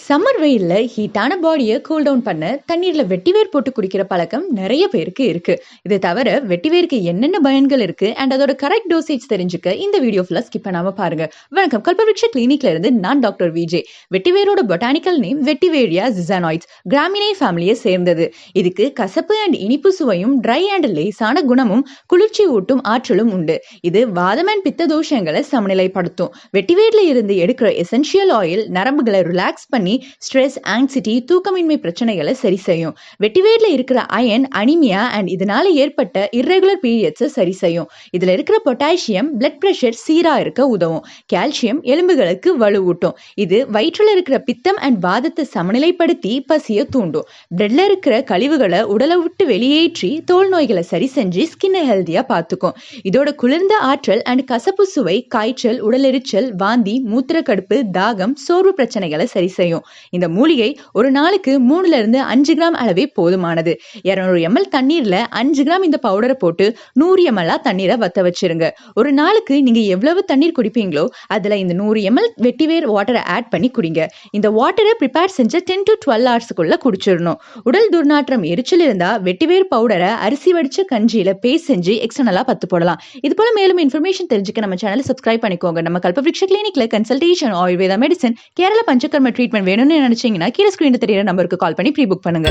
Summer வெயில்ல ஹீட்டான பாடியை cool down பண்ண தண்ணீர்ல வெட்டிவேர் போட்டு குடிக்கிற பழக்கம் நிறைய பேருக்கு இருக்கு. இது தவிர வெட்டிவேருக்கு என்னென்ன பயன்கள் இருக்கு அண்ட் அதோட கரெக்ட் டோசேஜ் தெரிஞ்சுக்க இந்த வீடியோ ஃபுல்லா ஸ்கிப் பண்ணாம பாருங்க. வணக்கம், கல்பவருஷ கிளினிக்ல இருந்து நான் டாக்டர் விஜய். வெட்டிவேரோட பொட்டானிக்கல் நேம் வெட்டிவேரியா ஜிசானாய்ட்ஸ், கிராமினே ஃபேமிலியை சேர்ந்தது. இதுக்கு கசப்பு அண்ட் இனிப்பு சுவையும் ட்ரை அண்ட் லேசான குணமும் குளிர்ச்சி ஊட்டும் ஆற்றலும் உண்டு. இது வாதம் அண்ட் பித்த தோஷங்களை சமநிலைப்படுத்தும். வெட்டிவேர்ல இருந்து எடுக்கிற எசென்ஷியல் ஆயில் நரம்புகளை ரிலாக்ஸ் பண்ணி ஸ்ட்ரெஸ், ஆங்ஸைட்டி, தூக்கமின்மை பிரச்சனைகளை சரி செய்யும். வெட்டிவேர்ல இருக்கிற அயன் அனிமியா அண்ட் இதனால ஏற்பட்ட இர்ரெகுலர் பீரியட்ஸை சரி செய்யும். இதுல இருக்கிற பொட்டாசியம் பிளட் பிரஷர் சீரா இருக்க உதவும். கால்சியம் எலும்புகளுக்கு வலுவூட்டும். இது வயிற்றுல இருக்கிற பித்தம் அண்ட் வாதத்தை சமநிலைப்படுத்தி பசியை தூண்டும். பிளட்ல இருக்கிற கழிவுகளை உடலை விட்டு வெளியேற்றி தோல் நோய்களை சரி செஞ்சு ஸ்கின்னை ஹெல்த்தியா பார்த்துக்கும். இதோட குளிர்ந்த ஆற்றல் அண்ட் கசப்பு சுவை காய்ச்சல், உடலெரிச்சல், வாந்தி, மூத்திரக்கடுப்பு, தாகம், சோர்வு பிரச்சனைகளை சரி செய்யும். இந்த மூலிகை ஒரு நாளுக்கு 3 இருந்து 5 கிராம் அளவே போதுமானது. 200 ml தண்ணீர்ல 5 கிராம் இந்த பவுடரை போட்டு 100 ml தண்ணீரை வத்த வச்சிருங்க. ஒரு நாளுக்கு நீங்க எவ்வளவு தண்ணீர் குடிப்பீங்களோ அதுல இந்த 100 ml வெட்டிவேர் வாட்டரை ஆட் பண்ணி குடிங்க. இந்த வாட்டரை ப்ரிப்பேர் செஞ்ச 10 to 12 ஹவர்ஸ்க்குள்ள குடிச்சிடணும். உடல் துர்நாற்றம், எரிச்சல் இருந்தா வெட்டிவேர் பவுடரை அரிசி வடிச்ச கஞ்சியில பேஸ்ட் செஞ்சு எக்ஸ்டர்னலா பத்து போடலாம். இது போல மேலும் இன்ஃபர்மேஷன் தெரிஞ்சுக்க நம்ம சேனலை சப்ஸ்கிரைப் பண்ணிக்கோங்க. நம்ம கல்பவருஷ கிளினிக்ல consultation, Ayurveda medicine, Kerala Panchakarma treatment வேணும்னு நினைச்சீங்கன்னா கீழே ஸ்கிரீன்ல தெரியுற நம்பருக்கு கால் பண்ணி ப்ரீ புக் பண்ணுங்க.